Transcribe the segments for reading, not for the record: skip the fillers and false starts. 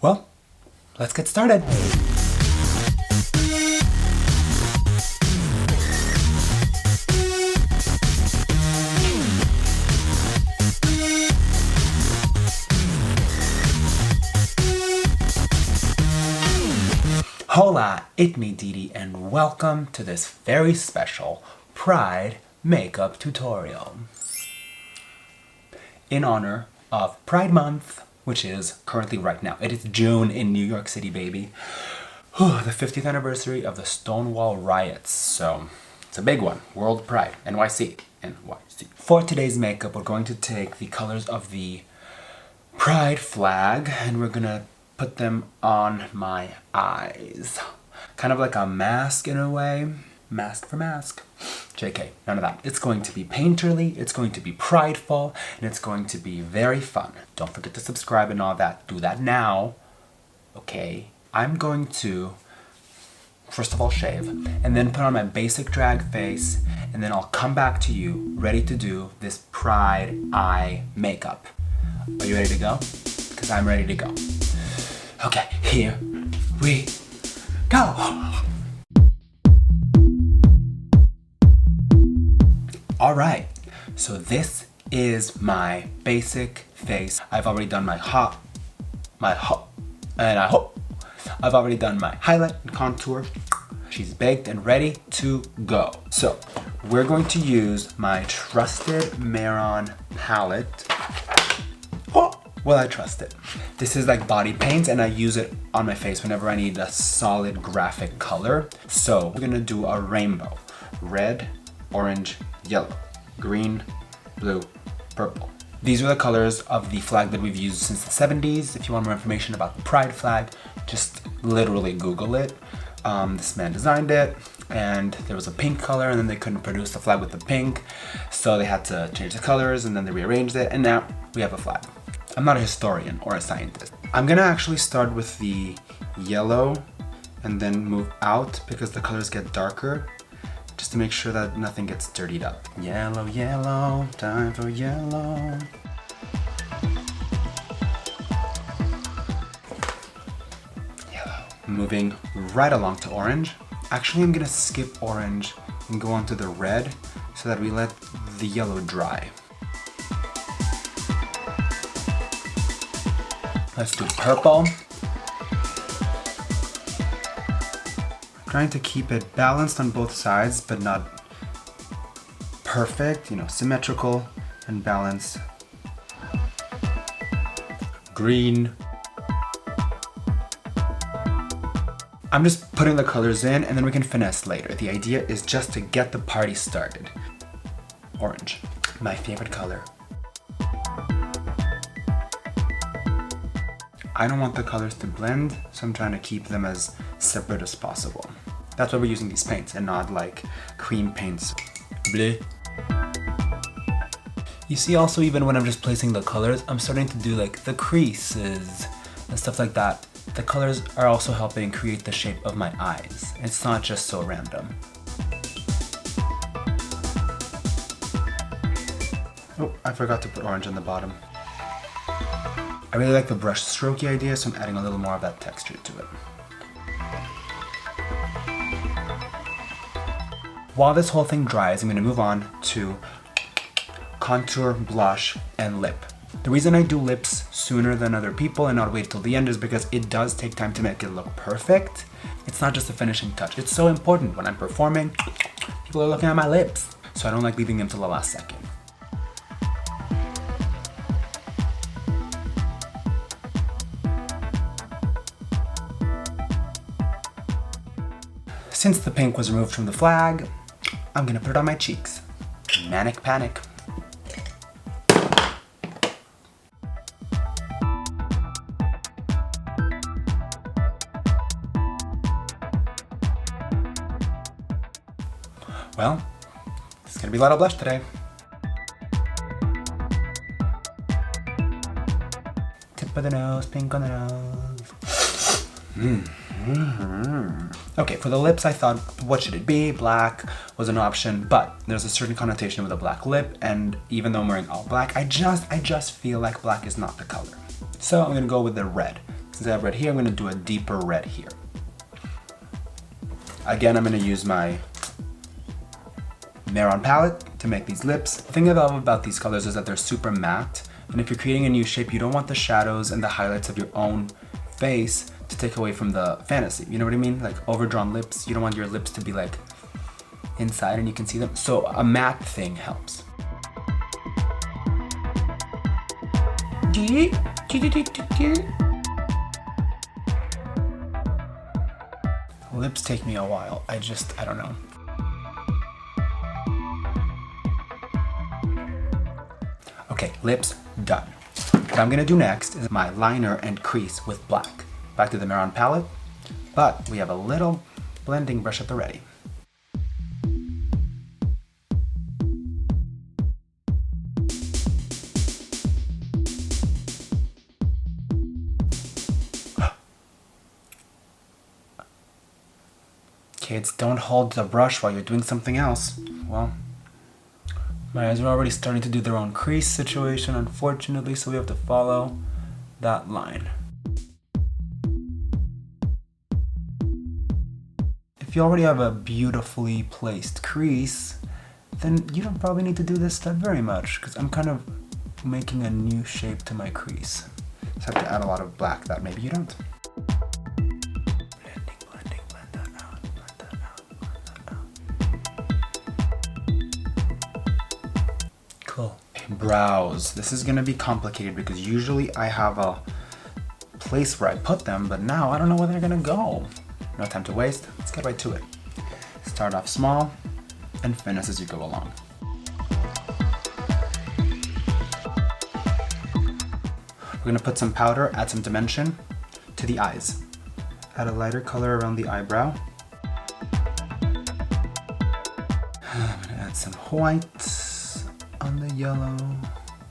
Well, let's get started. Hola, it's me Didi, and welcome to this very special Pride makeup tutorial. In honor of Pride Month, which is currently right now. It is June in New York City, baby. The 50th anniversary of the Stonewall riots, so it's a big one. World Pride, NYC. For today's makeup, we're going to take the colors of the Pride flag, and we're gonna put them on my eyes. Kind of like a mask in a way. Mask for mask. JK, none of that. It's going to be painterly, it's going to be prideful, and it's going to be very fun. Don't forget to subscribe and all that. Do that now. Okay. I'm going to, first of all, shave, and then put on my basic drag face, and then I'll come back to you ready to do this Pride eye makeup. Are you ready to go? Because I'm ready to go. Okay, here we go. All right, so this is my basic face. I've already done I've already done my highlight and contour. She's baked and ready to go. So we're going to use my trusted Mehron palette. Well, I trust it. This is like body paint, and I use it on my face whenever I need a solid graphic color. So we're gonna do a rainbow. Red, orange, yellow, green, blue, purple. These are the colors of the flag that we've used since the 70s. If you want more information about the Pride flag, just literally Google it. This man designed it, and there was a pink color, and then they couldn't produce the flag with the pink, so they had to change the colors, and then they rearranged it, and now we have a flag. I'm not a historian or a scientist. I'm gonna actually start with the yellow and then move out because the colors get darker, just to make sure that nothing gets dirtied up. Yellow, yellow, time for yellow. Yellow. Moving right along to orange. Actually, I'm gonna skip orange and go on to the red so that we let the yellow dry. Let's do purple. Trying to keep it balanced on both sides, but not perfect, symmetrical and balanced. Green. I'm just putting the colors in, and then we can finesse later. The idea is just to get the party started. Orange, my favorite color. I don't want the colors to blend, so I'm trying to keep them as separate as possible. That's why we're using these paints and not like cream paints. Bleh. You see also, even when I'm just placing the colors, I'm starting to do like the creases and stuff like that. The colors are also helping create the shape of my eyes. It's not just so random. Oh, I forgot to put orange on the bottom. I really like the brush strokey idea, so I'm adding a little more of that texture to it. While this whole thing dries, I'm going to move on to contour, blush, and lip. The reason I do lips sooner than other people and not wait till the end is because it does take time to make it look perfect. It's not just a finishing touch. It's so important when I'm performing. People are looking at my lips, so I don't like leaving them till the last second. Since the pink was removed from the flag, I'm gonna put it on my cheeks. Manic panic. Well, it's gonna be a lot of blush today. Tip of the nose, pink on the nose. Okay, for the lips I thought, what should it be? Black was an option, but there's a certain connotation with a black lip, and even though I'm wearing all black, I just feel like black is not the color. So I'm gonna go with the red. Since I have red here, I'm gonna do a deeper red here. Again, I'm gonna use my Marron palette to make these lips. The thing I love about these colors is that they're super matte, and if you're creating a new shape, you don't want the shadows and the highlights of your own face to take away from the fantasy. You know what I mean? Like overdrawn lips, you don't want your lips to be like inside and you can see them. So a matte thing helps. Lips take me a while. I don't know. Okay, lips done. What I'm gonna do next is my liner and crease with black. Back to the Marron palette, but we have a little blending brush at the ready. Kids, don't hold the brush while you're doing something else. Well, my eyes are already starting to do their own crease situation, unfortunately, so we have to follow that line. If you already have a beautifully placed crease, then you don't probably need to do this step very much, because I'm kind of making a new shape to my crease. Just have to add a lot of black that maybe you don't. Brows. This is gonna be complicated because usually I have a place where I put them, but now I don't know where they're gonna go. No time to waste, let's get right to it. Start off small and finesse as you go along. We're gonna put some powder, add some dimension to the eyes. Add a lighter color around the eyebrow. I'm gonna add some white on the yellow,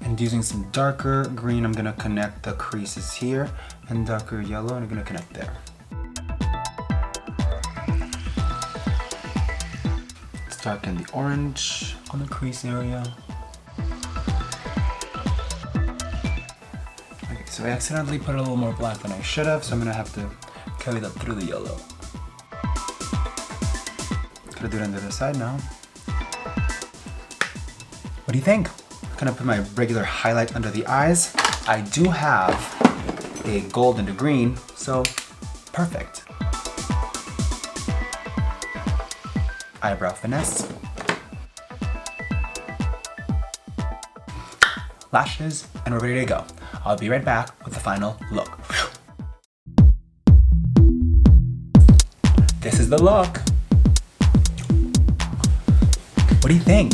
and using some darker green, I'm gonna connect the creases here, and darker yellow, and I'm gonna connect there. Let's darken the orange on the crease area. Okay, so I accidentally put a little more black than I should have, so I'm gonna have to carry that through the yellow. Gonna do it on the other side now. What do you think? I'm gonna put my regular highlight under the eyes. I do have a gold and a green, so perfect. Eyebrow finesse. Lashes, and we're ready to go. I'll be right back with the final look. This is the look. What do you think?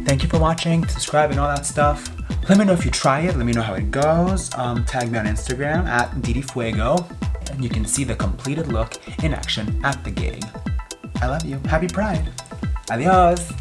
Thank you for watching, subscribe and all that stuff. Let me know if you try it, let me know how it goes. Tag me on Instagram at Fuego, and you can see the completed look in action at the gig. I love you. Happy Pride. Adios.